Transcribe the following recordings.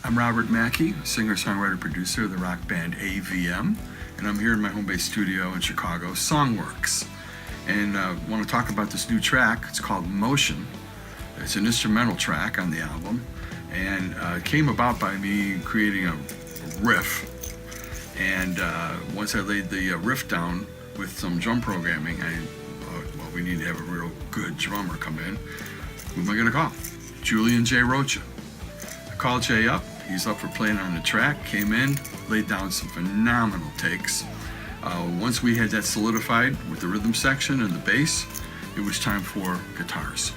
I'm Robert Mackey, singer-songwriter-producer of the rock band AVM, and I'm here in my home base studio in Chicago, SONGWERKS. And I want to talk about this new track. It's called Motion. It's an instrumental track on the album, and it came about by me creating a riff. And once I laid the riff down with some drum programming, I thought, well, we need to have a real good drummer come in. Who am I going to call? Julian ROCHA. I called Jay up. He's up for playing on the track. Came in, laid down some phenomenal takes. Once we had that solidified with the rhythm section and the bass, it was time for guitars.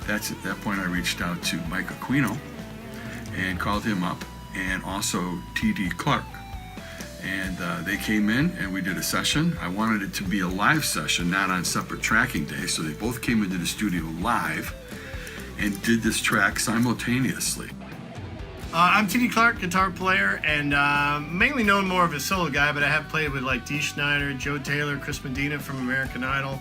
At that point I reached out to Mike AQUINO and called him up, and also T.D. Clark. And they came in and we did a session. I wanted it to be a live session, not on separate tracking days, so they both came into the studio live and did this track simultaneously. I'm T.D. Clark, guitar player, and mainly known more of a solo guy, but I have played with like Dee Snider, Joe Taylor, Chris Medina from American Idol.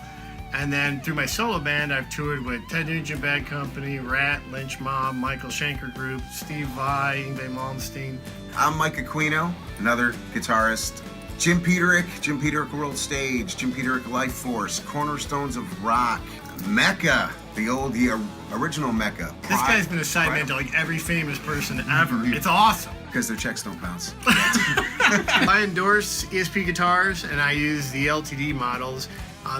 And then through my solo band, I've toured with Ted Nugent Bad Company, Rat, Lynch Mob, Michael Schenker Group, Steve Vai, Yngwie Malmsteen. I'm Mike AQUINO, another guitarist. Jim Peterick World Stage, Jim Peterick Life Force, Cornerstones of Rock, Mecca, the original Mecca. This guy's been a sideman to like every famous person ever. It's awesome. Because their checks don't bounce. I endorse ESP guitars, and I use the LTD models.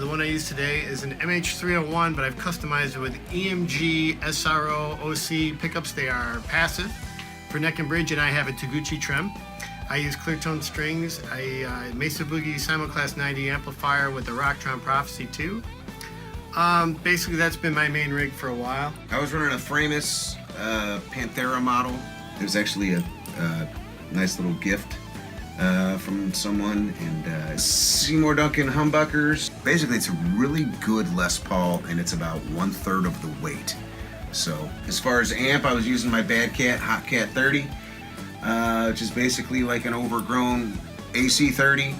The one I use today is an MH301, but I've customized it with EMG, SRO, OC pickups. They are passive for neck and bridge, and I have a Taguchi trim. I use clear tone strings, a Mesa Boogie Simulclass 90 amplifier with the Rocktron Prophecy 2. Basically, that's been my main rig for a while. I was running a Framus Panthera model. It was actually a nice little gift from someone, and Seymour Duncan humbuckers. Basically, it's a really good Les Paul, and it's about 1/3 of the weight. So as far as amp, I was using my Bad Cat Hot Cat 30, which is basically like an overgrown AC 30,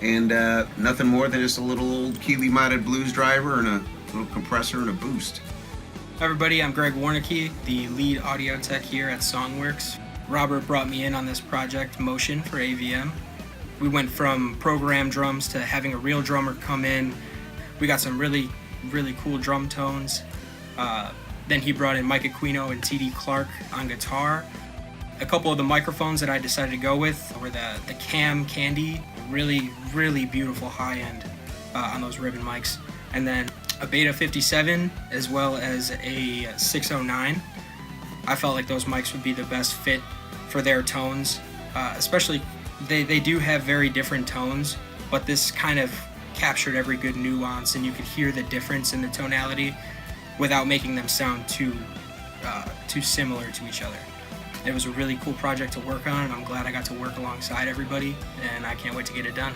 and nothing more than just a little old Keeley modded blues driver and a little compressor and a boost. Hi everybody, I'm Greg Warnicki, the lead audio tech here at SONGWERKS. Robert brought me in on this project, Motion, for AVM. We went from program drums to having a real drummer come in. We got some really cool drum tones. Then he brought in Mike AQUINO and T.D. Clark on guitar. A couple of the microphones that I decided to go with were the Cam Candy, really beautiful high end on those ribbon mics. And then a Beta 57 as well as a 609. I felt like those mics would be the best fit for their tones, especially they do have very different tones, but this kind of captured every good nuance, and you could hear the difference in the tonality without making them sound too similar to each other. It was a really cool project to work on, and I'm glad I got to work alongside everybody, and I can't wait to get it done.